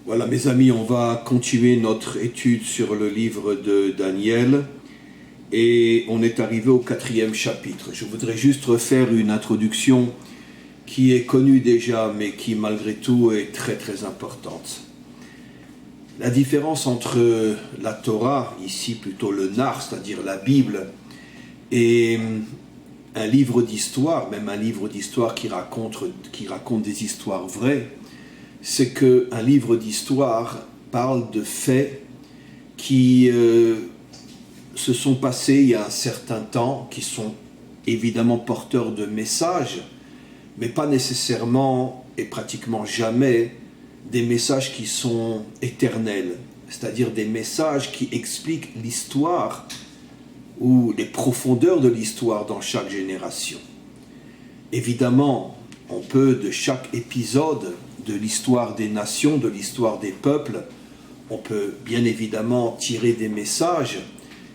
Voilà mes amis, on va continuer notre étude sur le livre de Daniel et on est arrivé au 4e chapitre. Je voudrais juste refaire une introduction qui est connue déjà mais qui malgré tout est très très importante. La différence entre la Torah, ici plutôt le Nar, c'est-à-dire la Bible, et un livre d'histoire, même un livre d'histoire qui raconte des histoires vraies, c'est qu'un livre d'histoire parle de faits qui se sont passés il y a un certain temps, qui sont évidemment porteurs de messages, mais pas nécessairement et pratiquement jamais des messages qui sont éternels, c'est-à-dire des messages qui expliquent l'histoire ou les profondeurs de l'histoire dans chaque génération. Évidemment, on peut de chaque épisode de l'histoire des nations, de l'histoire des peuples, on peut bien évidemment tirer des messages,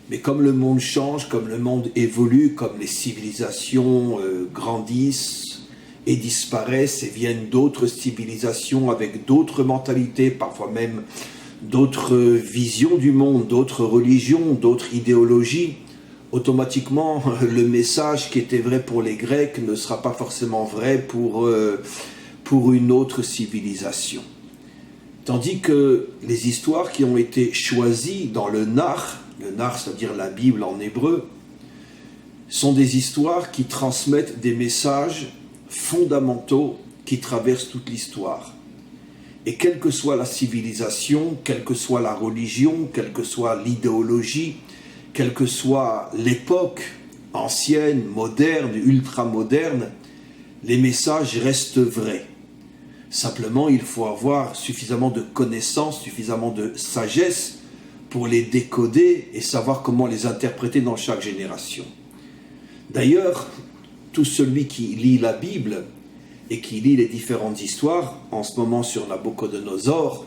mais comme le monde change, comme le monde évolue, comme les civilisations grandissent et disparaissent et viennent d'autres civilisations avec d'autres mentalités, parfois même d'autres visions du monde, d'autres religions, d'autres idéologies, automatiquement le message qui était vrai pour les Grecs ne sera pas forcément vrai pour une autre civilisation. Tandis que les histoires qui ont été choisies dans le Nar c'est-à-dire la Bible en hébreu, sont des histoires qui transmettent des messages fondamentaux qui traversent toute l'histoire. Et quelle que soit la civilisation, quelle que soit la religion, quelle que soit l'idéologie, quelle que soit l'époque ancienne, moderne, ultra-moderne, les messages restent vrais. Simplement, il faut avoir suffisamment de connaissances, suffisamment de sagesse pour les décoder et savoir comment les interpréter dans chaque génération. D'ailleurs, tout celui qui lit la Bible et qui lit les différentes histoires, en ce moment sur Nabuchodonosor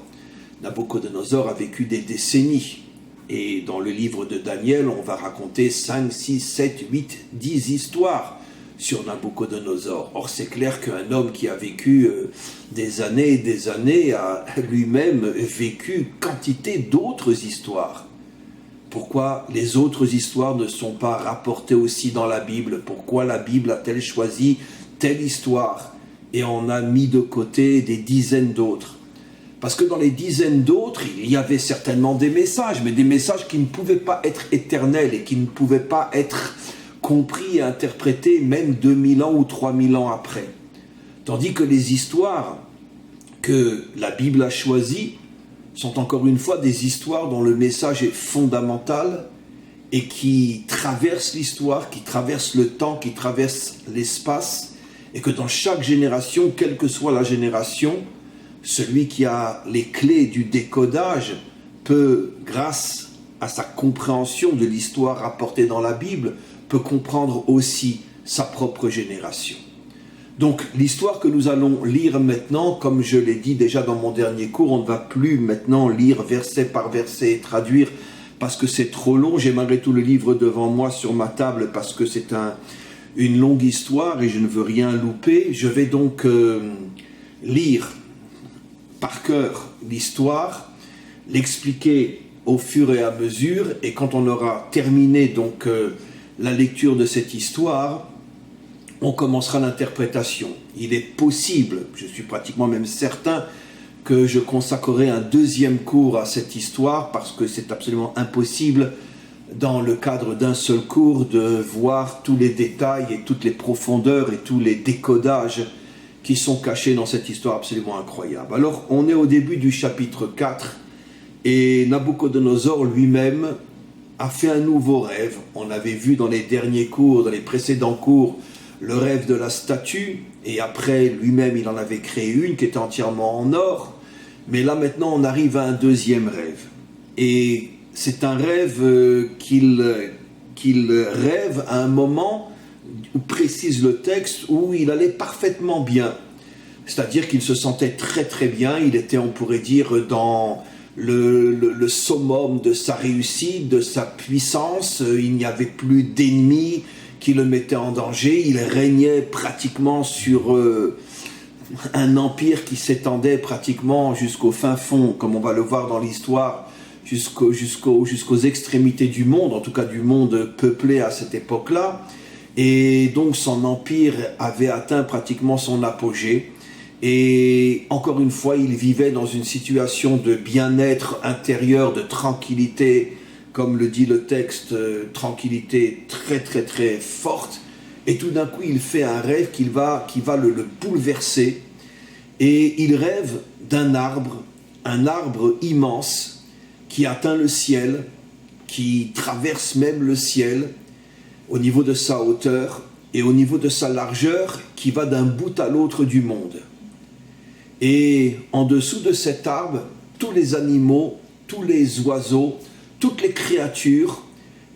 a vécu des décennies. Et dans le livre de Daniel, on va raconter 5, 6, 7, 8, 10 histoires sur Nabuchodonosor. Or, c'est clair qu'un homme qui a vécu des années et des années a lui-même vécu quantité d'autres histoires. Pourquoi les autres histoires ne sont pas rapportées aussi dans la Bible? Pourquoi la Bible a-t-elle choisi telle histoire et en a mis de côté des dizaines d'autres? Parce que dans les dizaines d'autres, il y avait certainement des messages, mais des messages qui ne pouvaient pas être éternels et qui ne pouvaient pas être compris et interprétés même 2000 ans ou 3000 ans après. Tandis que les histoires que la Bible a choisies sont encore une fois des histoires dont le message est fondamental et qui traversent l'histoire, qui traversent le temps, qui traversent l'espace, et que dans chaque génération, quelle que soit la génération, celui qui a les clés du décodage peut, grâce à sa compréhension de l'histoire rapportée dans la Bible, peut comprendre aussi sa propre génération. Donc l'histoire que nous allons lire maintenant, comme je l'ai dit déjà dans mon dernier cours, on ne va plus maintenant lire verset par verset et traduire parce que c'est trop long. J'ai malgré tout le livre devant moi sur ma table parce que c'est une longue histoire et je ne veux rien louper. Je vais donc lire par cœur l'histoire, l'expliquer au fur et à mesure, et quand on aura terminé donc la lecture de cette histoire, on commencera l'interprétation. Il est possible, je suis pratiquement même certain, que je consacrerai un deuxième cours à cette histoire, parce que c'est absolument impossible, dans le cadre d'un seul cours, de voir tous les détails et toutes les profondeurs et tous les décodages qui sont cachés dans cette histoire absolument incroyable. Alors, on est au début du chapitre 4, et Nabuchodonosor lui-même a fait un nouveau rêve. On avait vu dans les derniers cours, dans les précédents cours, le rêve de la statue, et après, lui-même, il en avait créé une qui était entièrement en or, mais là, maintenant, on arrive à un deuxième rêve. Et c'est un rêve qu'il rêve à un moment où précise le texte, où il allait parfaitement bien. C'est-à-dire qu'il se sentait très très bien, il était, on pourrait dire, dans le summum de sa réussite, de sa puissance, il n'y avait plus d'ennemis qui le mettaient en danger, il régnait pratiquement sur un empire qui s'étendait pratiquement jusqu'au fin fond, comme on va le voir dans l'histoire, jusqu'aux extrémités du monde, en tout cas du monde peuplé à cette époque-là. Et donc son empire avait atteint pratiquement son apogée. Et encore une fois, il vivait dans une situation de bien-être intérieur, de tranquillité, comme le dit le texte, tranquillité très très très forte. Et tout d'un coup, il fait un rêve qui va le bouleverser. Et il rêve d'un arbre, un arbre immense qui atteint le ciel, qui traverse même le ciel au niveau de sa hauteur et au niveau de sa largeur, qui va d'un bout à l'autre du monde. Et en dessous de cet arbre, tous les animaux, tous les oiseaux, toutes les créatures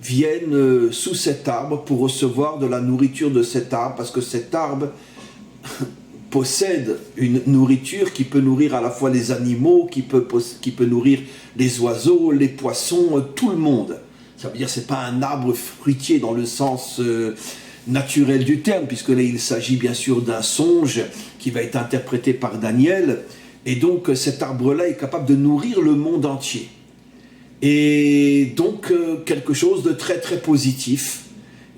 viennent sous cet arbre pour recevoir de la nourriture de cet arbre, parce que cet arbre possède une nourriture qui peut nourrir à la fois les animaux, qui peut nourrir les oiseaux, les poissons, tout le monde. Ça veut dire que ce n'est pas un arbre fruitier dans le sens naturel du terme, puisque là il s'agit bien sûr d'un songe qui va être interprété par Daniel, et donc cet arbre-là est capable de nourrir le monde entier. Et donc quelque chose de très très positif.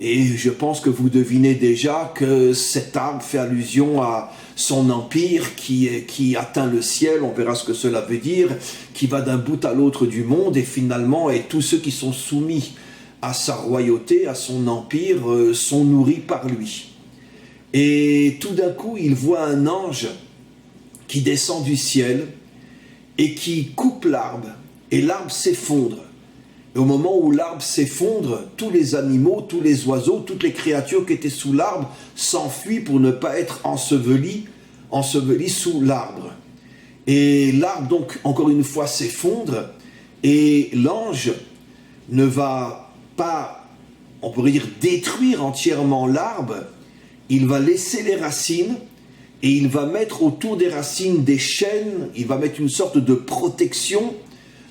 Et je pense que vous devinez déjà que cet arbre fait allusion à son empire qui atteint le ciel, on verra ce que cela veut dire, qui va d'un bout à l'autre du monde, et finalement, et tous ceux qui sont soumis à sa royauté, à son empire, sont nourris par lui. Et tout d'un coup, il voit un ange qui descend du ciel et qui coupe l'arbre, et l'arbre s'effondre. Et au moment où l'arbre s'effondre, tous les animaux, tous les oiseaux, toutes les créatures qui étaient sous l'arbre s'enfuient pour ne pas être ensevelis sous l'arbre. Et l'arbre, donc, encore une fois, s'effondre, et l'ange ne va pas, on pourrait dire, détruire entièrement l'arbre. Il va laisser les racines, et il va mettre autour des racines des chaînes, il va mettre une sorte de protection,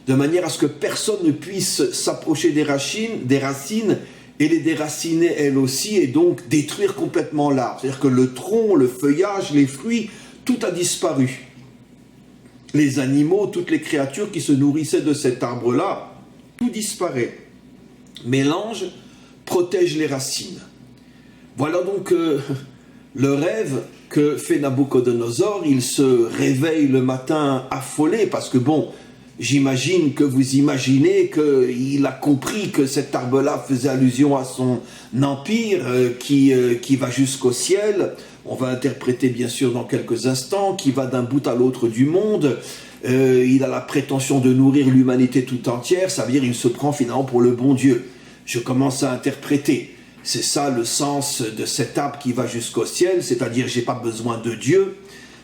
de manière à ce que personne ne puisse s'approcher des racines et les déraciner elles aussi, et donc détruire complètement l'arbre. C'est-à-dire que le tronc, le feuillage, les fruits, tout a disparu. Les animaux, toutes les créatures qui se nourrissaient de cet arbre-là, tout disparaît. Mais l'ange protège les racines. Voilà donc le rêve que fait Nabuchodonosor. Il se réveille le matin affolé, parce que bon, j'imagine que vous imaginez qu'il a compris que cet arbre-là faisait allusion à son empire qui va jusqu'au ciel. On va interpréter bien sûr dans quelques instants, qui va d'un bout à l'autre du monde. Il a la prétention de nourrir l'humanité tout entière, ça veut dire qu'il se prend finalement pour le bon Dieu. Je commence à interpréter. C'est ça le sens de cet arbre qui va jusqu'au ciel, c'est-à-dire j'ai pas besoin de Dieu.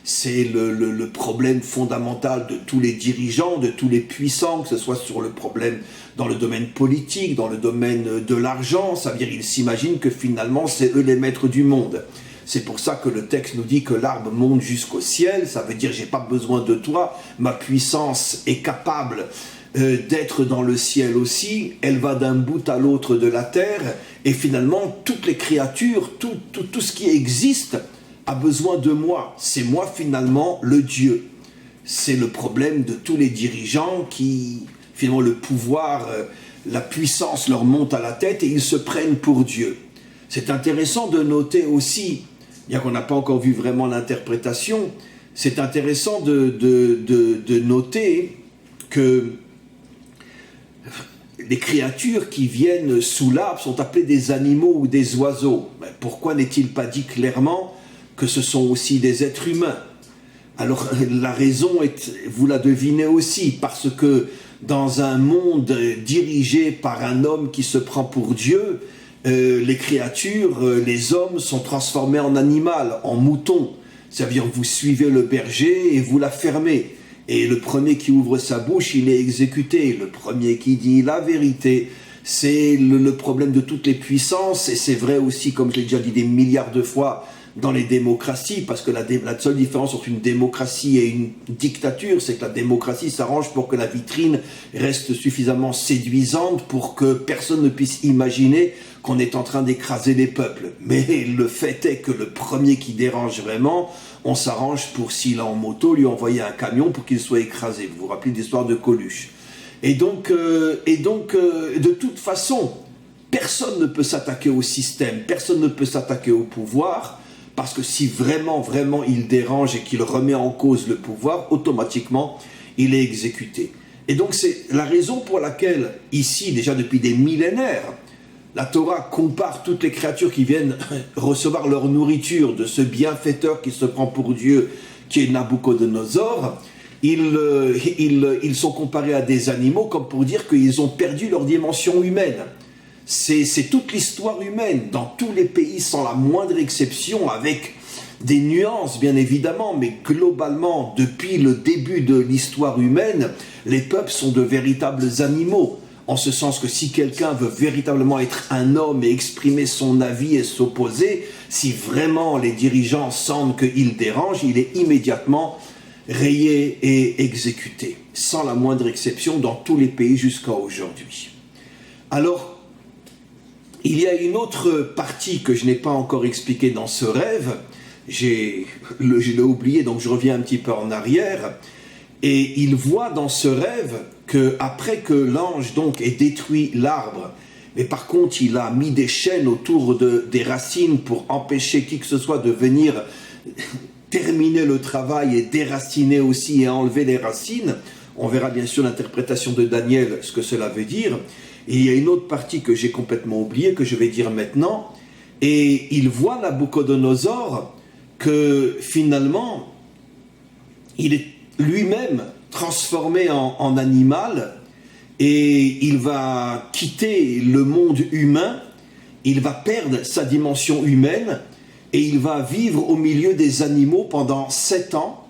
C'est le problème fondamental de tous les dirigeants, de tous les puissants, que ce soit sur le problème dans le domaine politique, dans le domaine de l'argent. Ça veut dire qu'ils s'imaginent que finalement c'est eux les maîtres du monde. C'est pour ça que le texte nous dit que l'arbre monte jusqu'au ciel. Ça veut dire j'ai pas besoin de toi, ma puissance est capable d'être dans le ciel aussi. Elle va d'un bout à l'autre de la terre, et finalement toutes les créatures, tout ce qui existe a besoin de moi. C'est moi finalement le Dieu. C'est le problème de tous les dirigeants qui, finalement, le pouvoir, la puissance leur monte à la tête et ils se prennent pour Dieu. C'est intéressant de noter aussi, bien qu'on n'a pas encore vu vraiment l'interprétation, c'est intéressant de noter que les créatures qui viennent sous l'arbre sont appelées des animaux ou des oiseaux. Mais pourquoi n'est-il pas dit clairement que ce sont aussi des êtres humains? Alors la raison est, vous la devinez aussi, parce que dans un monde dirigé par un homme qui se prend pour Dieu, les créatures, les hommes sont transformés en animal, en mouton. Ça veut dire que vous suivez le berger et vous la fermez. Et le premier qui ouvre sa bouche, il est exécuté. Le premier qui dit la vérité, c'est le problème de toutes les puissances. Et c'est vrai aussi, comme je l'ai déjà dit des milliards de fois, dans les démocraties, parce que la seule différence entre une démocratie et une dictature, c'est que la démocratie s'arrange pour que la vitrine reste suffisamment séduisante pour que personne ne puisse imaginer qu'on est en train d'écraser les peuples. Mais le fait est que le premier qui dérange vraiment, on s'arrange pour, s'il est en moto, lui envoyer un camion pour qu'il soit écrasé. Vous vous rappelez l'histoire de Coluche. Et donc, de toute façon, personne ne peut s'attaquer au système, personne ne peut s'attaquer au pouvoir, parce que si vraiment il dérange et qu'il remet en cause le pouvoir, automatiquement, il est exécuté. Et donc c'est la raison pour laquelle, ici, déjà depuis des millénaires, la Torah compare toutes les créatures qui viennent recevoir leur nourriture de ce bienfaiteur qui se prend pour Dieu, qui est Nabucodonosor. Ils sont comparés à des animaux comme pour dire qu'ils ont perdu leur dimension humaine. C'est toute l'histoire humaine, dans tous les pays, sans la moindre exception, avec des nuances bien évidemment, mais globalement, depuis le début de l'histoire humaine, les peuples sont de véritables animaux, en ce sens que si quelqu'un veut véritablement être un homme et exprimer son avis et s'opposer, si vraiment les dirigeants sentent qu'il dérange, il est immédiatement rayé et exécuté, sans la moindre exception, dans tous les pays jusqu'à aujourd'hui. Alors, il y a une autre partie que je n'ai pas encore expliquée dans ce rêve, je l'ai oublié, donc je reviens un petit peu en arrière, et il voit dans ce rêve qu'après que l'ange donc ait détruit l'arbre, mais par contre il a mis des chaînes autour des racines pour empêcher qui que ce soit de venir terminer le travail et déraciner aussi et enlever les racines, on verra bien sûr l'interprétation de Daniel, ce que cela veut dire. Et il y a une autre partie que j'ai complètement oubliée, que je vais dire maintenant, et il voit Nabucodonosor que finalement, il est lui-même transformé en animal, et il va quitter le monde humain, il va perdre sa dimension humaine, et il va vivre au milieu des animaux pendant 7 ans,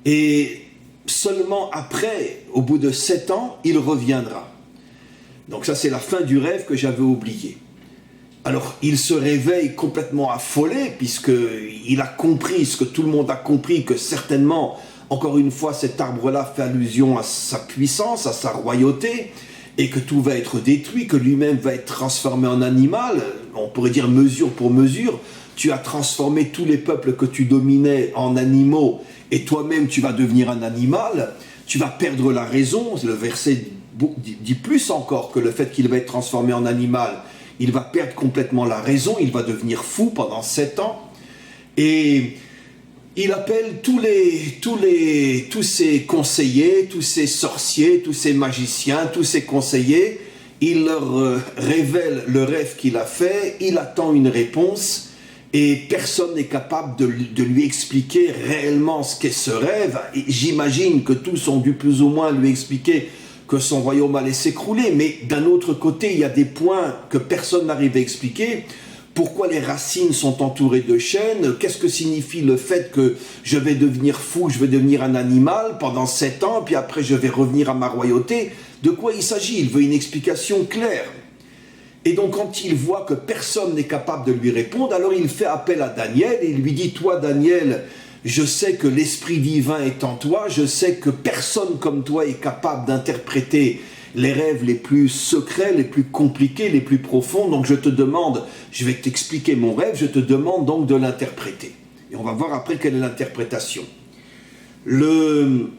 et seulement après, au bout de 7 ans, il reviendra. Donc ça, c'est la fin du rêve que j'avais oublié. Alors, il se réveille complètement affolé, puisqu'il a compris ce que tout le monde a compris, que certainement, encore une fois, cet arbre-là fait allusion à sa puissance, à sa royauté, et que tout va être détruit, que lui-même va être transformé en animal. On pourrait dire mesure pour mesure. Tu as transformé tous les peuples que tu dominais en animaux, et toi-même, tu vas devenir un animal. Tu vas perdre la raison. Le verset dit plus encore que le fait qu'il va être transformé en animal, il va perdre complètement la raison, il va devenir fou pendant 7 ans, et il appelle tous ses conseillers, tous ses sorciers, tous ses magiciens, tous ses conseillers, il leur révèle le rêve qu'il a fait, il attend une réponse, et personne n'est capable de lui expliquer réellement ce qu'est ce rêve. Et j'imagine que tous ont dû plus ou moins lui expliquer que son royaume allait s'écrouler, mais d'un autre côté, il y a des points que personne n'arrive à expliquer. Pourquoi les racines sont entourées de chaînes? Qu'est-ce que signifie le fait que je vais devenir fou, je vais devenir un animal pendant 7 ans, puis après je vais revenir à ma royauté? De quoi il s'agit? Il veut une explication claire. Et donc quand il voit que personne n'est capable de lui répondre, alors il fait appel à Daniel et il lui dit: toi Daniel, je sais que l'Esprit divin est en toi, je sais que personne comme toi est capable d'interpréter les rêves les plus secrets, les plus compliqués, les plus profonds, donc je te demande, je vais t'expliquer mon rêve, je te demande donc de l'interpréter. Et on va voir après quelle est l'interprétation. La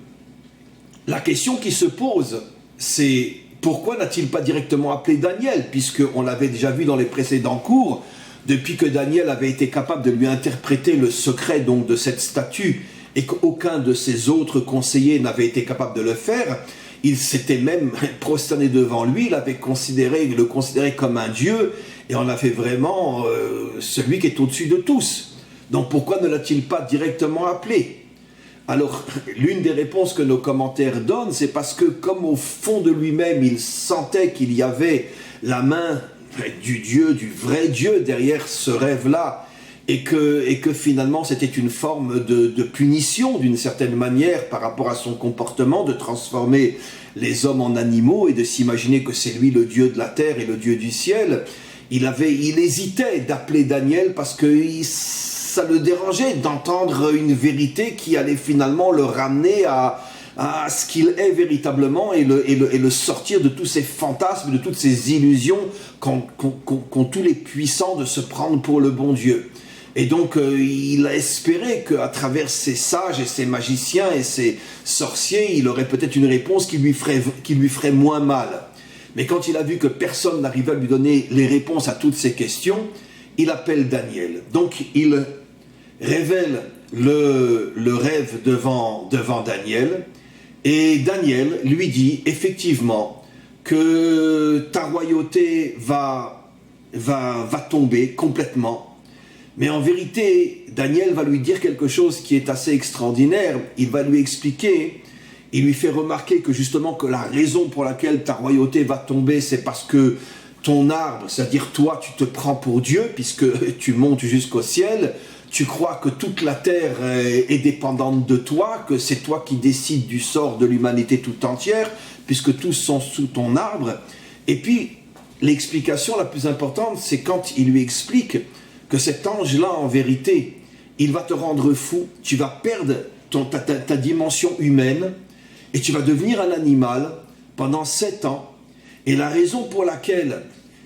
question qui se pose, c'est pourquoi n'a-t-il pas directement appelé Daniel, puisqu'on l'avait déjà vu dans les précédents cours, depuis que Daniel avait été capable de lui interpréter le secret donc de cette statue et qu'aucun de ses autres conseillers n'avait été capable de le faire, il s'était même prosterné devant lui, il le considérait comme un dieu et en a fait vraiment celui qui est au-dessus de tous. Donc pourquoi ne l'a-t-il pas directement appelé? Alors, l'une des réponses que nos commentaires donnent, c'est parce que comme au fond de lui-même, il sentait qu'il y avait la main du Dieu, du vrai Dieu derrière ce rêve-là, et que finalement c'était une forme de punition d'une certaine manière par rapport à son comportement, de transformer les hommes en animaux et de s'imaginer que c'est lui le Dieu de la terre et le Dieu du ciel. Il hésitait d'appeler Daniel parce que ça le dérangeait d'entendre une vérité qui allait finalement le ramener à ce qu'il est véritablement et le sortir de tous ces fantasmes, de toutes ces illusions qu'ont tous les puissants de se prendre pour le bon Dieu. Et donc il a espéré qu'à travers ces sages et ces magiciens et ces sorciers, il aurait peut-être une réponse qui lui ferait moins mal. Mais quand il a vu que personne n'arrivait à lui donner les réponses à toutes ces questions, il appelle Daniel. Donc il révèle le rêve devant Daniel. Et Daniel lui dit effectivement que ta royauté va tomber complètement. Mais en vérité, Daniel va lui dire quelque chose qui est assez extraordinaire. Il va lui expliquer, il lui fait remarquer que justement que la raison pour laquelle ta royauté va tomber, c'est parce que ton arbre, c'est-à-dire toi, tu te prends pour Dieu, puisque tu montes jusqu'au ciel, tu crois que toute la terre est dépendante de toi, que c'est toi qui décides du sort de l'humanité tout entière, puisque tous sont sous ton arbre. Et puis, l'explication la plus importante, c'est quand il lui explique que cet ange-là, en vérité, il va te rendre fou, tu vas perdre ta dimension humaine, et tu vas devenir un animal pendant 7 ans. Et la raison pour laquelle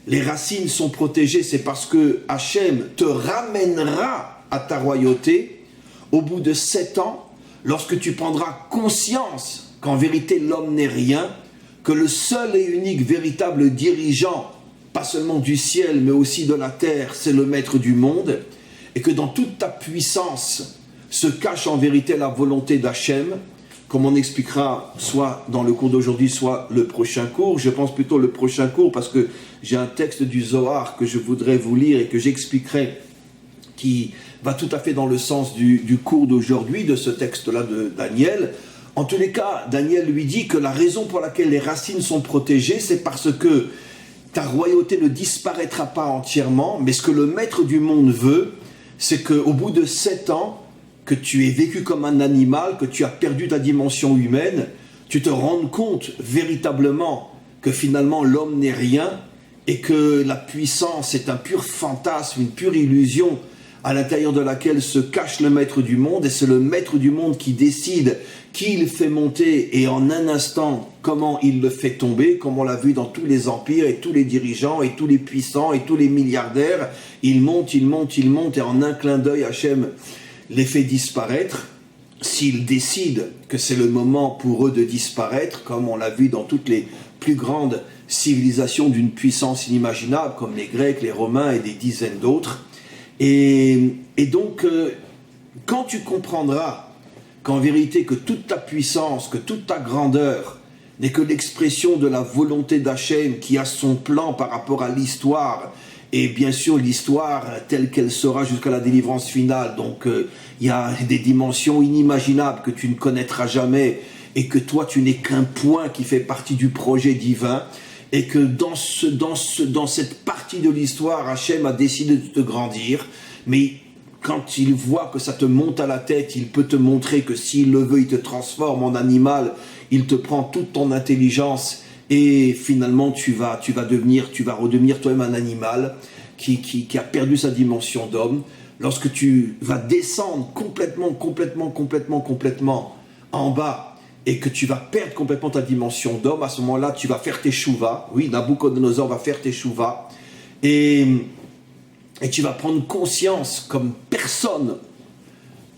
les racines sont protégées, c'est parce que Hachem te ramènera à ta royauté au bout de 7 ans, lorsque tu prendras conscience qu'en vérité l'homme n'est rien, que le seul et unique véritable dirigeant, pas seulement du ciel mais aussi de la terre, c'est le maître du monde, et que dans toute ta puissance se cache en vérité la volonté d'Hachem, comme on expliquera soit dans le cours d'aujourd'hui, soit le prochain cours. Je pense plutôt le prochain cours parce que j'ai un texte du Zohar que je voudrais vous lire et que j'expliquerai, qui va tout à fait dans le sens du cours d'aujourd'hui, de ce texte-là de Daniel. En tous les cas, Daniel lui dit que la raison pour laquelle les racines sont protégées, c'est parce que ta royauté ne disparaîtra pas entièrement, mais ce que le maître du monde veut, c'est qu'au bout de 7 ans, que tu aies vécu comme un animal, que tu as perdu ta dimension humaine, tu te rendes compte véritablement que finalement l'homme n'est rien et que la puissance est un pur fantasme, une pure illusion à l'intérieur de laquelle se cache le maître du monde, et c'est le maître du monde qui décide qui il fait monter et en un instant comment il le fait tomber, comme on l'a vu dans tous les empires et tous les dirigeants et tous les puissants et tous les milliardaires. Ils montent et en un clin d'œil Hachem les fait disparaître. S'ils décident que c'est le moment pour eux de disparaître, comme on l'a vu dans toutes les plus grandes civilisations d'une puissance inimaginable, comme les Grecs, les Romains et des dizaines d'autres. Et donc, quand tu comprendras qu'en vérité, que toute ta puissance, que toute ta grandeur n'est que l'expression de la volonté d'Hachem qui a son plan par rapport à l'histoire, et bien sûr l'histoire telle qu'elle sera jusqu'à la délivrance finale, donc il y a des dimensions inimaginables que tu ne connaîtras jamais, et que toi tu n'es qu'un point qui fait partie du projet divin, et que dans cette partie de l'histoire, Hachem a décidé de te grandir, mais quand il voit que ça te monte à la tête, il peut te montrer que s'il le veut, il te transforme en animal, il te prend toute ton intelligence, et finalement tu vas redevenir toi-même un animal qui a perdu sa dimension d'homme. Lorsque tu vas descendre complètement en bas, et que tu vas perdre complètement ta dimension d'homme, à ce moment-là, tu vas faire tes chouvas. Oui, Nabucodonosor va faire tes chouvas. Et tu vas prendre conscience comme personne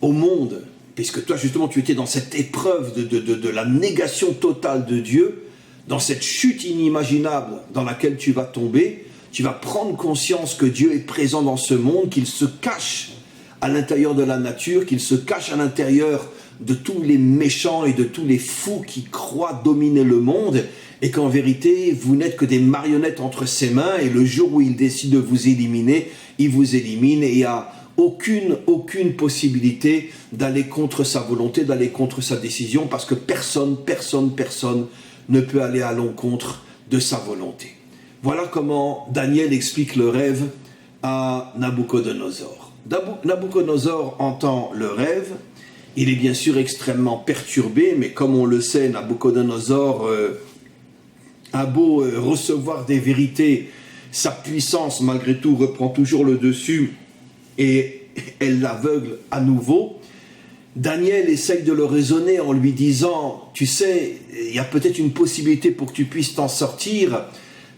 au monde, puisque toi, justement, tu étais dans cette épreuve de la négation totale de Dieu, dans cette chute inimaginable dans laquelle tu vas tomber. Tu vas prendre conscience que Dieu est présent dans ce monde, qu'il se cache à l'intérieur de la nature, qu'il se cache à l'intérieur de tous les méchants et de tous les fous qui croient dominer le monde, et qu'en vérité, vous n'êtes que des marionnettes entre ses mains, et le jour où il décide de vous éliminer, il vous élimine, et il n'y a aucune possibilité d'aller contre sa volonté, d'aller contre sa décision, parce que personne ne peut aller à l'encontre de sa volonté. Voilà comment Daniel explique le rêve à Nabucodonosor. Nabucodonosor entend le rêve. Il est bien sûr extrêmement perturbé, mais comme on le sait, Nabucodonosor a beau recevoir des vérités, sa puissance malgré tout reprend toujours le dessus, et elle l'aveugle à nouveau. Daniel essaye de le raisonner en lui disant, tu sais, il y a peut-être une possibilité pour que tu puisses t'en sortir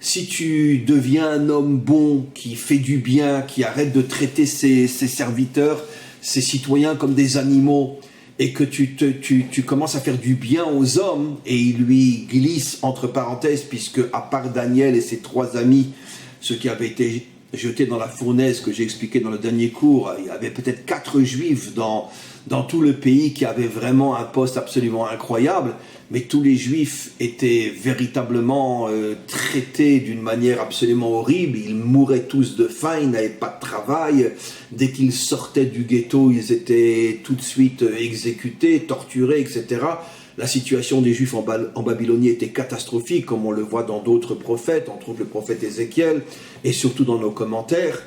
si tu deviens un homme bon, qui fait du bien, qui arrête de traiter ses serviteurs, ses citoyens comme des animaux, et que tu commences à faire du bien aux hommes. Et il lui glisse entre parenthèses, puisque à part Daniel et ses 3 amis, ceux qui avaient été jetés dans la fournaise que j'ai expliqué dans le dernier cours, il y avait peut-être 4 juifs dans tout le pays qui avaient vraiment un poste absolument incroyable, mais tous les juifs étaient véritablement traités d'une manière absolument horrible. Ils mouraient tous de faim, ils n'avaient pas de travail. Dès qu'ils sortaient du ghetto, ils étaient tout de suite exécutés, torturés, etc. La situation des Juifs en Babylonie était catastrophique, comme on le voit dans d'autres prophètes, entre autres le prophète Ézéchiel, et surtout dans nos commentaires.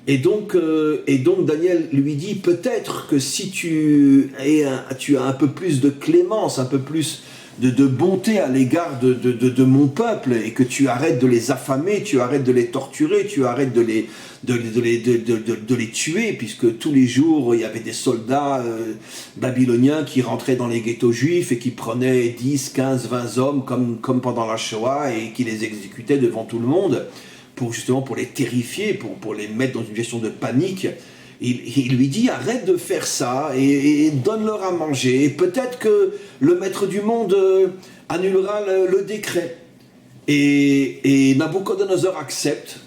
Et donc Daniel lui dit, peut-être que si tu as un peu plus de clémence, un peu plus de bonté à l'égard de mon peuple, et que tu arrêtes de les affamer, tu arrêtes de les torturer, tu arrêtes de les tuer, puisque tous les jours il y avait des soldats babyloniens qui rentraient dans les ghettos juifs et qui prenaient 10, 15, 20 hommes comme pendant la Shoah et qui les exécutaient devant tout le monde pour les terrifier, pour les mettre dans une gestion de panique. Il lui dit, arrête de faire ça et donne-leur à manger. Et peut-être que le maître du monde annulera le décret. Et Nabuchodonosor accepte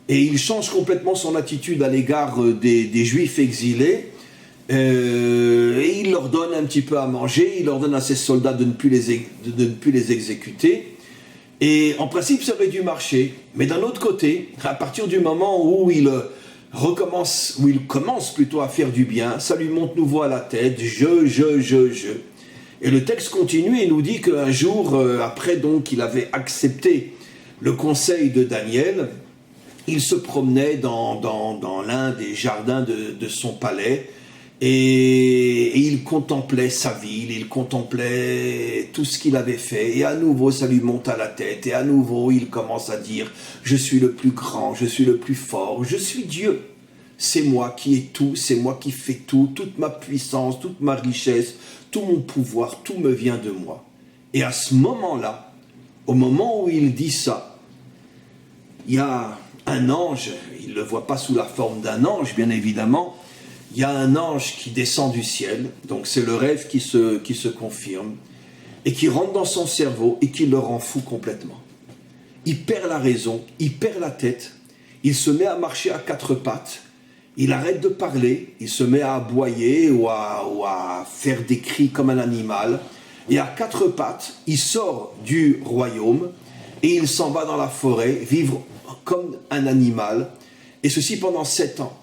et il change complètement son attitude à l'égard des Juifs exilés. Et il leur donne un petit peu à manger, il ordonne à ses soldats de ne plus les exécuter. Et en principe, ça aurait dû marcher. Mais d'un autre côté, à partir du moment où il commence plutôt à faire du bien, ça lui monte nouveau à la tête, Et le texte continue et nous dit qu'un jour, après donc qu'il avait accepté le conseil de Daniel, il se promenait dans l'un des jardins de son palais et il contemplait sa ville, il contemplait tout ce qu'il avait fait, et à nouveau ça lui monte à la tête, et à nouveau il commence à dire, je suis le plus grand, je suis le plus fort, je suis Dieu, c'est moi qui ai tout, c'est moi qui fais tout, toute ma puissance, toute ma richesse, tout mon pouvoir, tout me vient de moi. Et à ce moment-là, au moment où il dit ça, il y a un ange, il ne le voit pas sous la forme d'un ange bien évidemment, il y a un ange qui descend du ciel, donc c'est le rêve qui se confirme, et qui rentre dans son cerveau et qui le rend fou complètement. Il perd la raison, il perd la tête, il se met à marcher à 4 pattes, il arrête de parler, il se met à aboyer ou à faire des cris comme un animal, et à 4 pattes, il sort du royaume et il s'en va dans la forêt, vivre comme un animal, et ceci pendant 7 ans.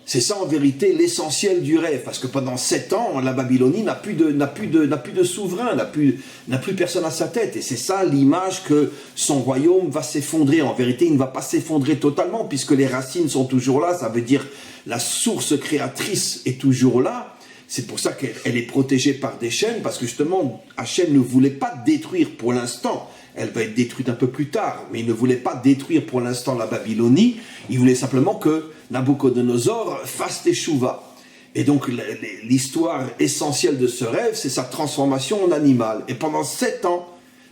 C'est ça en vérité l'essentiel du rêve, parce que pendant 7 ans, la Babylonie n'a plus de souverain, n'a plus personne à sa tête. Et c'est ça l'image que son royaume va s'effondrer. En vérité, il ne va pas s'effondrer totalement, puisque les racines sont toujours là. Ça veut dire la source créatrice est toujours là. C'est pour ça qu'elle est protégée par des chaînes, parce que justement, Hachem ne voulait pas détruire pour l'instant. Elle va être détruite un peu plus tard, mais il ne voulait pas détruire pour l'instant la Babylonie. Il voulait simplement que Nabuchodonosor fasse teshuva. Et donc l'histoire essentielle de ce rêve, c'est sa transformation en animal. Et pendant 7 ans,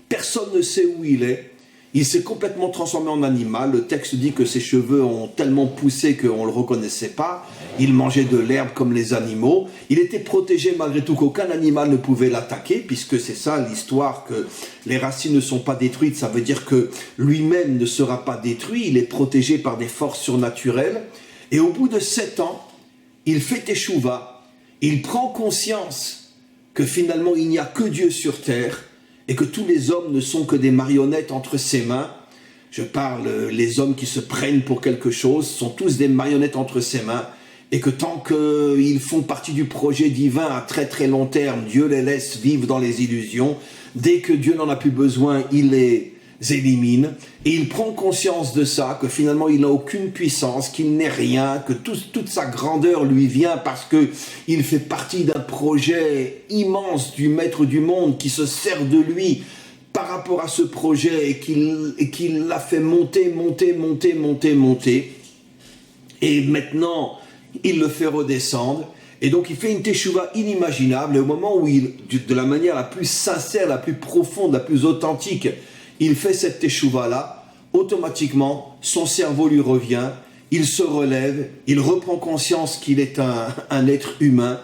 personne ne sait où il est. Il s'est complètement transformé en animal. Le texte dit que ses cheveux ont tellement poussé qu'on ne le reconnaissait pas. Il mangeait de l'herbe comme les animaux. Il était protégé malgré tout, qu'aucun animal ne pouvait l'attaquer, puisque c'est ça l'histoire, que les racines ne sont pas détruites. Ça veut dire que lui-même ne sera pas détruit. Il est protégé par des forces surnaturelles. Et au bout de 7 ans, il fait teshuva. Il prend conscience que finalement il n'y a que Dieu sur terre, et que tous les hommes ne sont que des marionnettes entre ses mains. Je parle, les hommes qui se prennent pour quelque chose sont tous des marionnettes entre ses mains, et que tant qu'ils font partie du projet divin à très très long terme, Dieu les laisse vivre dans les illusions. Dès que Dieu n'en a plus besoin, il les élimine, et il prend conscience de ça, que finalement il n'a aucune puissance, qu'il n'est rien, que toute sa grandeur lui vient parce que il fait partie d'un projet immense du maître du monde qui se sert de lui par rapport à ce projet, et qu'il l'a fait monter. Et maintenant il le fait redescendre, et donc il fait une teshuva inimaginable, et au moment où de la manière la plus sincère, la plus profonde, la plus authentique, il fait cette teshuva-là, automatiquement, son cerveau lui revient, il se relève, il reprend conscience qu'il est un être humain,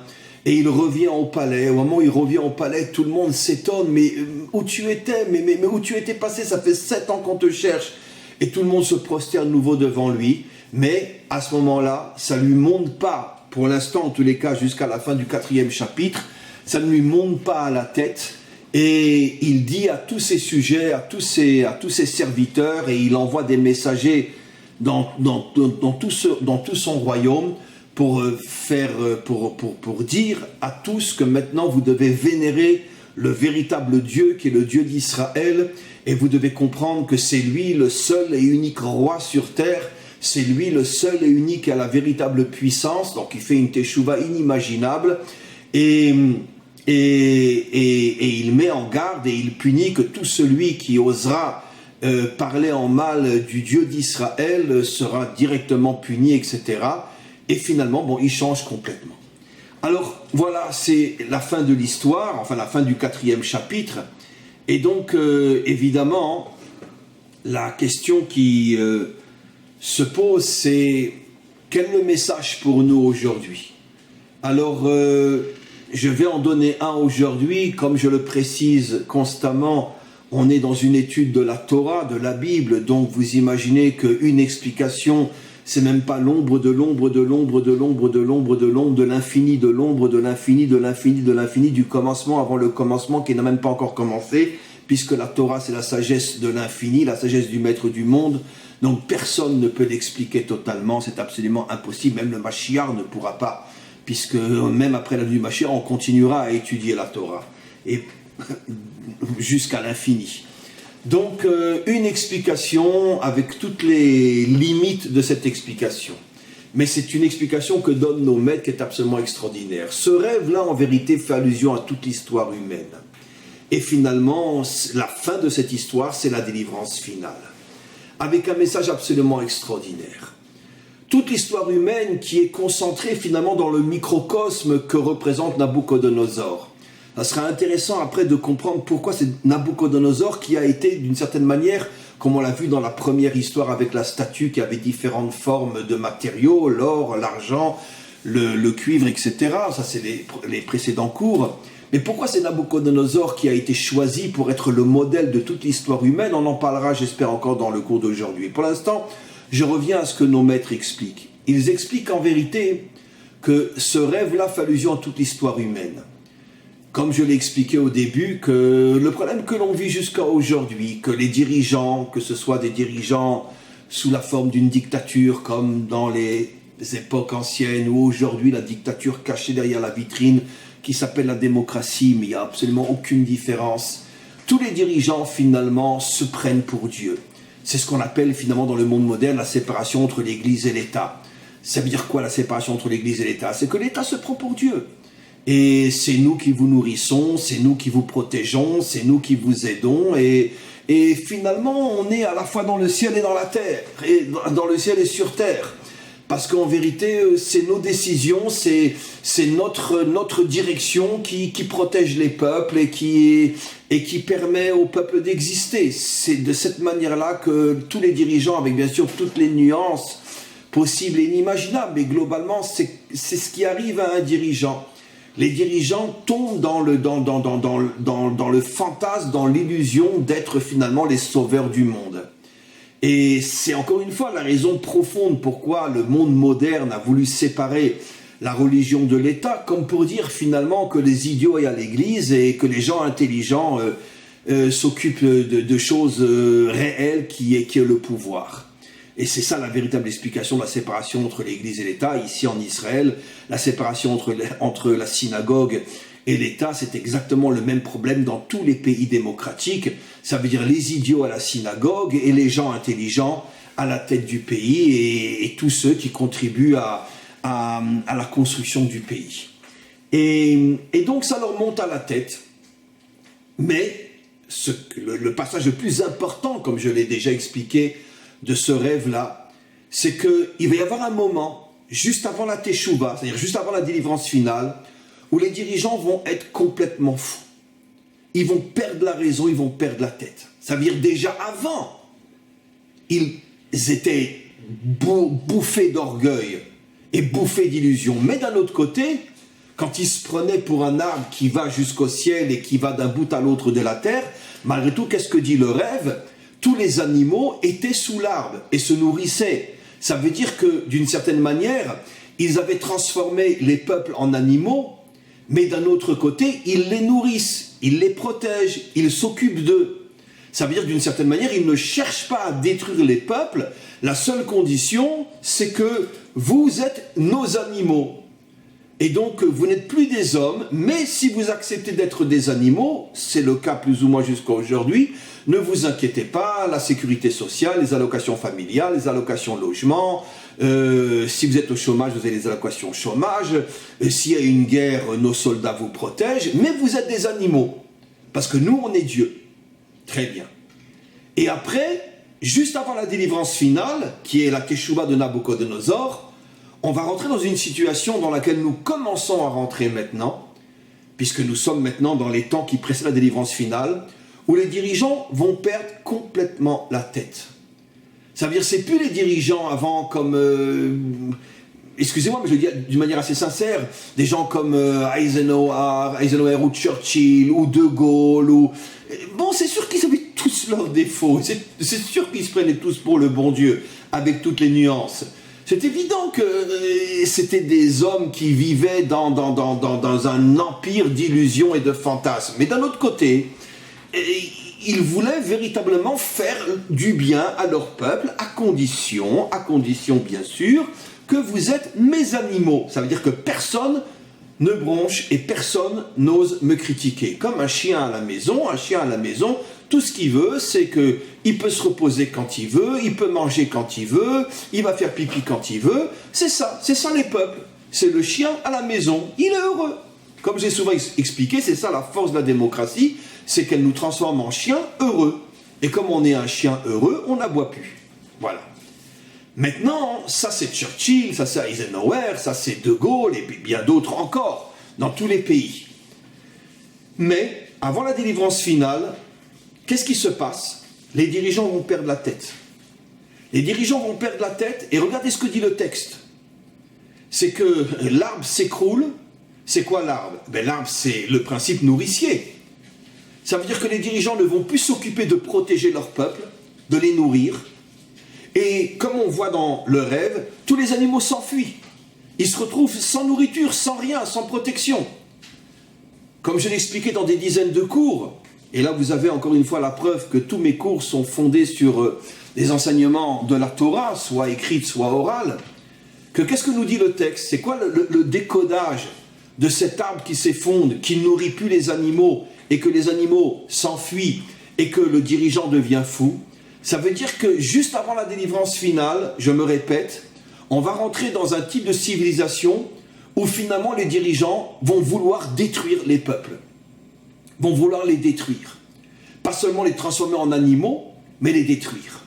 et il revient au palais. Au moment où il revient au palais, tout le monde s'étonne, mais où tu étais, mais où tu étais passé, ça fait 7 ans qu'on te cherche. Et tout le monde se prosterne de nouveau devant lui, mais à ce moment-là, ça ne lui monte pas, pour l'instant en tous les cas, jusqu'à la fin du 4e chapitre, ça ne lui monte pas à la tête, et il dit à tous ses sujets, à tous ses serviteurs, et il envoie des messagers dans tout son royaume, pour dire à tous que maintenant vous devez vénérer le véritable Dieu qui est le Dieu d'Israël, et vous devez comprendre que c'est lui le seul et unique roi sur terre, c'est lui le seul et unique à la véritable puissance. Donc il fait une teshuva inimaginable, et il met en garde et il punit que tout celui qui osera parler en mal du Dieu d'Israël sera directement puni, etc. Et finalement, bon, il change complètement. Alors, voilà, c'est la fin de l'histoire, enfin la fin du 4e chapitre. Et donc, évidemment, la question qui se pose, c'est quel est le message pour nous aujourd'hui? Alors, je vais en donner un aujourd'hui. Comme je le précise constamment, on est dans une étude de la Torah, de la Bible, donc vous imaginez qu'une explication, c'est même pas l'ombre de l'ombre de l'ombre de l'ombre de l'ombre de l'ombre de l'infini, de l'ombre de l'infini, de l'infini, de l'infini, du commencement avant le commencement qui n'a même pas encore commencé, puisque la Torah c'est la sagesse de l'infini, la sagesse du maître du monde, donc personne ne peut l'expliquer totalement, c'est absolument impossible, même le Mashiach ne pourra pas, puisque même après la vie du Mashiach, on continuera à étudier la Torah, et jusqu'à l'infini. Donc, une explication avec toutes les limites de cette explication. Mais c'est une explication que donnent nos maîtres qui est absolument extraordinaire. Ce rêve-là, en vérité, fait allusion à toute l'histoire humaine. Et finalement, la fin de cette histoire, c'est la délivrance finale. Avec un message absolument extraordinaire. Toute l'histoire humaine qui est concentrée finalement dans le microcosme que représente Nabuchodonosor. Ça sera intéressant après de comprendre pourquoi c'est Nabuchodonosor qui a été d'une certaine manière, comme on l'a vu dans la première histoire avec la statue qui avait différentes formes de matériaux, l'or, l'argent, le cuivre, etc. Ça c'est les précédents cours. Mais pourquoi c'est Nabuchodonosor qui a été choisi pour être le modèle de toute l'histoire humaine? On en parlera, j'espère, encore dans le cours d'aujourd'hui. Pour l'instant, je reviens à ce que nos maîtres expliquent. Ils expliquent en vérité que ce rêve-là fait allusion à toute l'histoire humaine. Comme je l'ai expliqué au début, que le problème que l'on vit jusqu'à aujourd'hui, que les dirigeants, que ce soit des dirigeants sous la forme d'une dictature comme dans les époques anciennes ou aujourd'hui la dictature cachée derrière la vitrine qui s'appelle la démocratie, mais il n'y a absolument aucune différence. Tous les dirigeants finalement se prennent pour Dieu. C'est ce qu'on appelle finalement dans le monde moderne la séparation entre l'Église et l'État. Ça veut dire quoi la séparation entre l'Église et l'État? C'est que l'État se prend pour Dieu. Et c'est nous qui vous nourrissons, c'est nous qui vous protégeons, c'est nous qui vous aidons. Et finalement, on est à la fois dans le ciel et dans la terre, et dans le ciel et sur terre. Parce qu'en vérité, c'est nos décisions, c'est notre direction qui protège les peuples et qui permet aux peuples d'exister. C'est de cette manière-là que tous les dirigeants, avec bien sûr toutes les nuances possibles et inimaginables, mais globalement, c'est ce qui arrive à un dirigeant. Les dirigeants tombent dans le fantasme, dans l'illusion d'être finalement les sauveurs du monde. Et c'est encore une fois la raison profonde pourquoi le monde moderne a voulu séparer la religion de l'État, comme pour dire finalement que les idiots aillent à l'église et que les gens intelligents s'occupent de choses réelles qui est le pouvoir. Et c'est ça la véritable explication de la séparation entre l'Église et l'État. Ici en Israël, la séparation entre la synagogue et l'État, c'est exactement le même problème dans tous les pays démocratiques. Ça veut dire les idiots à la synagogue et les gens intelligents à la tête du pays et tous ceux qui contribuent à la construction du pays. Et donc ça leur monte à la tête. Mais le passage le plus important, comme je l'ai déjà expliqué, de ce rêve-là, c'est qu'il va y avoir un moment, juste avant la Teshuvah, c'est-à-dire juste avant la délivrance finale, où les dirigeants vont être complètement fous. Ils vont perdre la raison, ils vont perdre la tête. Ça veut dire déjà avant, ils étaient bouffés d'orgueil et bouffés d'illusions. Mais d'un autre côté, quand ils se prenaient pour un arbre qui va jusqu'au ciel et qui va d'un bout à l'autre de la terre, malgré tout, qu'est-ce que dit le rêve? Tous les animaux étaient sous l'arbre et se nourrissaient. Ça veut dire que, d'une certaine manière, ils avaient transformé les peuples en animaux, mais d'un autre côté, ils les nourrissent, ils les protègent, ils s'occupent d'eux. Ça veut dire d'une certaine manière, ils ne cherchent pas à détruire les peuples. La seule condition, c'est que vous êtes nos animaux. Et donc, vous n'êtes plus des hommes, mais si vous acceptez d'être des animaux, c'est le cas plus ou moins jusqu'à aujourd'hui, ne vous inquiétez pas, la sécurité sociale, les allocations familiales, les allocations logement, si vous êtes au chômage, vous avez les allocations chômage, s'il y a une guerre, nos soldats vous protègent, mais vous êtes des animaux, parce que nous, on est Dieu. Très bien. Et après, juste avant la délivrance finale, qui est la Teshuvah de Nabucodonosor, on va rentrer dans une situation dans laquelle nous commençons à rentrer maintenant, puisque nous sommes maintenant dans les temps qui précèdent la délivrance finale, où les dirigeants vont perdre complètement la tête. Ça veut dire, c'est plus les dirigeants avant comme... excusez-moi, mais je le dis d'une manière assez sincère, des gens comme Eisenhower ou Churchill ou De Gaulle ou... Bon, c'est sûr qu'ils avaient tous leurs défauts, c'est sûr qu'ils se prenaient tous pour le bon Dieu, avec toutes les nuances. C'est évident que c'était des hommes qui vivaient dans un empire d'illusions et de fantasmes. Mais d'un autre côté, ils voulaient véritablement faire du bien à leur peuple, à condition bien sûr, que vous êtes mes animaux. Ça veut dire que personne ne bronche et personne n'ose me critiquer. Comme un chien à la maison, tout ce qu'il veut, c'est qu'il peut se reposer quand il veut, il peut manger quand il veut, il va faire pipi quand il veut. C'est ça les peuples. C'est le chien à la maison, il est heureux. Comme j'ai souvent expliqué, c'est ça la force de la démocratie, c'est qu'elle nous transforme en chiens heureux. Et comme on est un chien heureux, on n'aboie plus. Voilà. Maintenant, ça c'est Churchill, ça c'est Eisenhower, ça c'est De Gaulle et bien d'autres encore, dans tous les pays. Mais, avant la délivrance finale, qu'est-ce qui se passe? Les dirigeants vont perdre la tête. Les dirigeants vont perdre la tête, et regardez ce que dit le texte. C'est que l'arbre s'écroule. C'est quoi l'arbre? L'arbre, c'est le principe nourricier. Ça veut dire que les dirigeants ne vont plus s'occuper de protéger leur peuple, de les nourrir. Et comme on voit dans le rêve, tous les animaux s'enfuient. Ils se retrouvent sans nourriture, sans rien, sans protection. Comme je l'ai expliqué dans des dizaines de cours, et là vous avez encore une fois la preuve que tous mes cours sont fondés sur des enseignements de la Torah, soit écrites, soit orales, que qu'est-ce que nous dit le texte? C'est quoi le décodage de cet arbre qui s'effondre, qui ne nourrit plus les animaux, et que les animaux s'enfuient, et que le dirigeant devient fou? Ça veut dire que juste avant la délivrance finale, je me répète, on va rentrer dans un type de civilisation où finalement les dirigeants vont vouloir détruire les peuples, vont vouloir les détruire. Pas seulement les transformer en animaux, mais les détruire.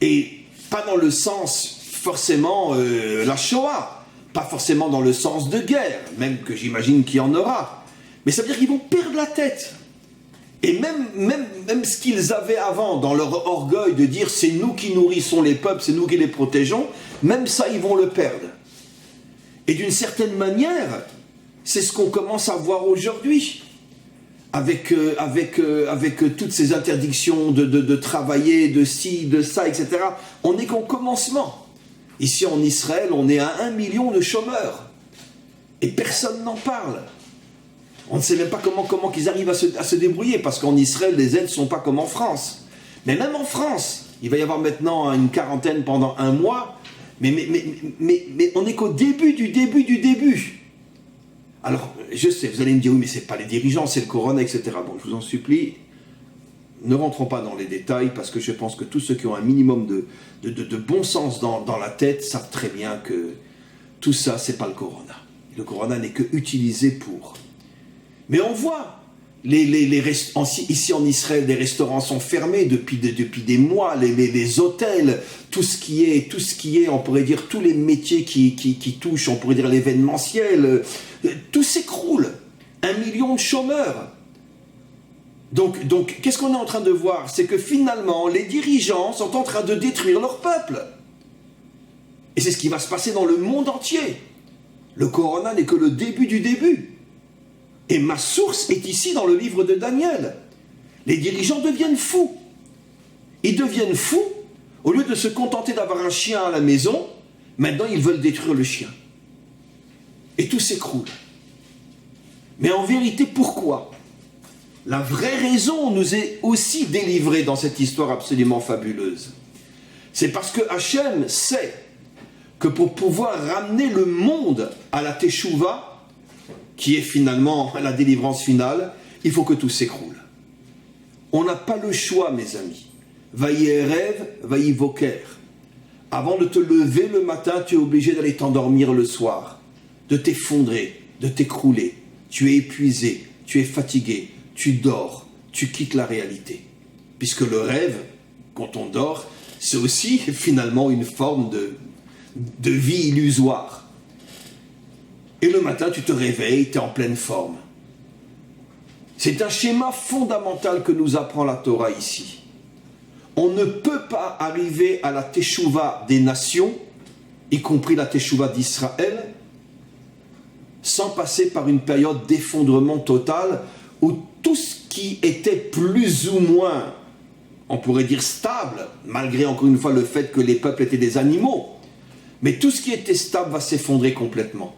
Et pas dans le sens forcément la Shoah, pas forcément dans le sens de guerre, même que j'imagine qu'il y en aura. Mais ça veut dire qu'ils vont perdre la tête. Et même ce qu'ils avaient avant, dans leur orgueil de dire c'est nous qui nourrissons les peuples, c'est nous qui les protégeons, même ça ils vont le perdre. Et d'une certaine manière, c'est ce qu'on commence à voir aujourd'hui, avec toutes ces interdictions de travailler, de ci, de ça, etc. On n'est qu'au commencement. Ici en Israël, on est à 1 million de chômeurs. Et personne n'en parle. On ne sait même pas comment qu'ils arrivent à se débrouiller, parce qu'en Israël, les aides ne sont pas comme en France. Mais même en France, il va y avoir maintenant une quarantaine pendant 1 mois, mais on n'est qu'au début du début. Alors, je sais, vous allez me dire, oui, mais ce n'est pas les dirigeants, c'est le corona, etc. Bon, je vous en supplie, ne rentrons pas dans les détails, parce que je pense que tous ceux qui ont un minimum de bon sens dans la tête savent très bien que tout ça, ce n'est pas le corona. Le corona n'est que utilisé pour... Mais on voit Ici en Israël, les restaurants sont fermés depuis des mois, les hôtels, tout ce qui est, on pourrait dire, tous les métiers qui touchent, on pourrait dire, l'événementiel, tout s'écroule. 1 million de chômeurs. Donc qu'est-ce qu'on est en train de voir? C'est que finalement, les dirigeants sont en train de détruire leur peuple. Et c'est ce qui va se passer dans le monde entier. Le corona n'est que le début du début. Et ma source est ici dans le livre de Daniel. Les dirigeants deviennent fous. Ils deviennent fous. Au lieu de se contenter d'avoir un chien à la maison, maintenant ils veulent détruire le chien. Et tout s'écroule. Mais en vérité, pourquoi? La vraie raison nous est aussi délivrée dans cette histoire absolument fabuleuse. C'est parce que Hachem sait que pour pouvoir ramener le monde à la Teshuvah, qui est finalement la délivrance finale, il faut que tout s'écroule. On n'a pas le choix, mes amis. Vaïerev, vaïvoker. Avant de te lever le matin, tu es obligé d'aller t'endormir le soir, de t'effondrer, de t'écrouler. Tu es épuisé, tu es fatigué, tu dors, tu quittes la réalité. Puisque le rêve, quand on dort, c'est aussi finalement une forme de vie illusoire. Et le matin, tu te réveilles, tu es en pleine forme. C'est un schéma fondamental que nous apprend la Torah ici. On ne peut pas arriver à la Teshuvah des nations, y compris la Teshuvah d'Israël, sans passer par une période d'effondrement total où tout ce qui était plus ou moins, on pourrait dire stable, malgré encore une fois le fait que les peuples étaient des animaux, mais tout ce qui était stable va s'effondrer complètement.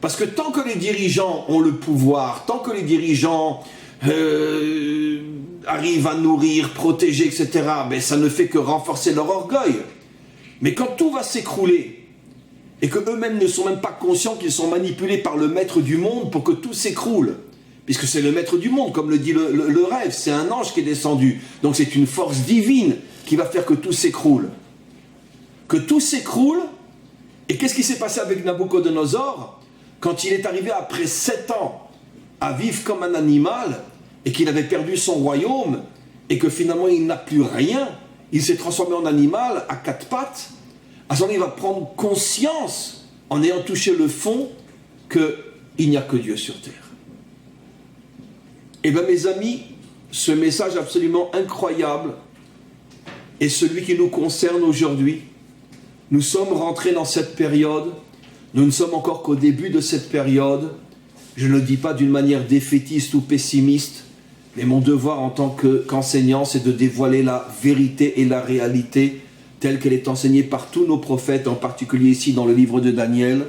Parce que tant que les dirigeants ont le pouvoir, tant que les dirigeants arrivent à nourrir, protéger, etc., ben ça ne fait que renforcer leur orgueil. Mais quand tout va s'écrouler, et qu'eux-mêmes ne sont même pas conscients qu'ils sont manipulés par le maître du monde pour que tout s'écroule, puisque c'est le maître du monde, comme le dit le rêve, c'est un ange qui est descendu, donc c'est une force divine qui va faire que tout s'écroule. Que tout s'écroule, et qu'est-ce qui s'est passé avec Nabuchodonosor? Quand il est arrivé après 7 ans à vivre comme un animal, et qu'il avait perdu son royaume, et que finalement il n'a plus rien, il s'est transformé en animal à 4 pattes, à ce moment il va prendre conscience, en ayant touché le fond, qu'il n'y a que Dieu sur terre. Eh bien mes amis, ce message absolument incroyable est celui qui nous concerne aujourd'hui. Nous sommes rentrés dans cette période. Nous ne sommes encore qu'au début de cette période. Je ne le dis pas d'une manière défaitiste ou pessimiste, mais mon devoir en tant qu'enseignant, c'est de dévoiler la vérité et la réalité telle qu'elle est enseignée par tous nos prophètes, en particulier ici dans le livre de Daniel.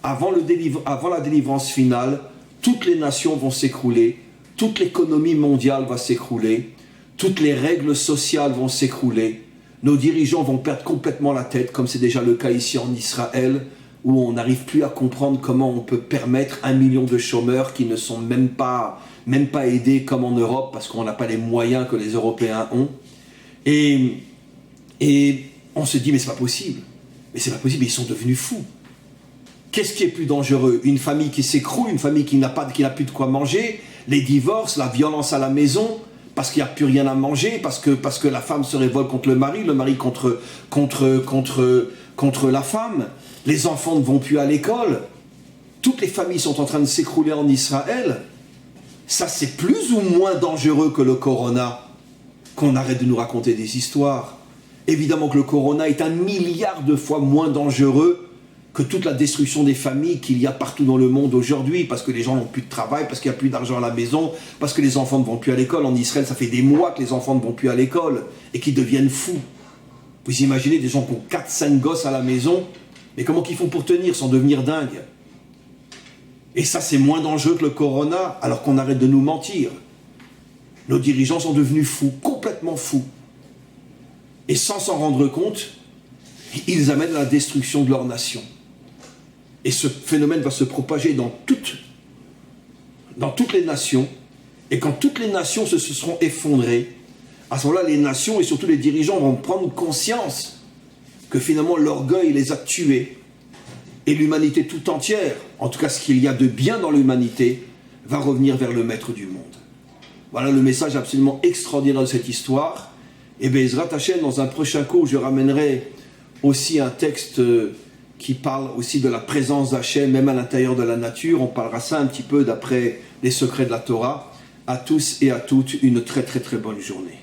Avant la délivrance finale, toutes les nations vont s'écrouler, toute l'économie mondiale va s'écrouler, toutes les règles sociales vont s'écrouler, nos dirigeants vont perdre complètement la tête, comme c'est déjà le cas ici en Israël, où on n'arrive plus à comprendre comment on peut permettre 1 million de chômeurs qui ne sont même pas aidés comme en Europe, parce qu'on n'a pas les moyens que les Européens ont. Et on se dit, mais c'est pas possible. Mais c'est pas possible, ils sont devenus fous. Qu'est-ce qui est plus dangereux? Une famille qui s'écroule, une famille qui n'a plus de quoi manger, les divorces, la violence à la maison, parce qu'il n'y a plus rien à manger, parce que la femme se révolte contre le mari contre la femme. Les enfants ne vont plus à l'école. Toutes les familles sont en train de s'écrouler en Israël. Ça, c'est plus ou moins dangereux que le corona. Qu'on arrête de nous raconter des histoires. Évidemment que le corona est 1 milliard de fois moins dangereux que toute la destruction des familles qu'il y a partout dans le monde aujourd'hui, parce que les gens n'ont plus de travail, parce qu'il n'y a plus d'argent à la maison, parce que les enfants ne vont plus à l'école. En Israël, ça fait des mois que les enfants ne vont plus à l'école et qu'ils deviennent fous. Vous imaginez des gens qui ont 4-5 gosses à la maison, mais comment qu'ils font pour tenir sans devenir dingues? Et ça, c'est moins dangereux que le corona, alors qu'on arrête de nous mentir. Nos dirigeants sont devenus fous, complètement fous. Et sans s'en rendre compte, ils amènent à la destruction de leur nation. Et ce phénomène va se propager dans toutes les nations. Et quand toutes les nations se seront effondrées, à ce moment-là, les nations et surtout les dirigeants vont prendre conscience que finalement l'orgueil les a tués. Et l'humanité tout entière, en tout cas ce qu'il y a de bien dans l'humanité, va revenir vers le maître du monde. Voilà le message absolument extraordinaire de cette histoire. Et Bezrat Hashem, dans un prochain cours, je ramènerai aussi un texte qui parle aussi de la présence d'Hachem, même à l'intérieur de la nature. On parlera ça un petit peu d'après les secrets de la Torah. À tous et à toutes, une très très très bonne journée.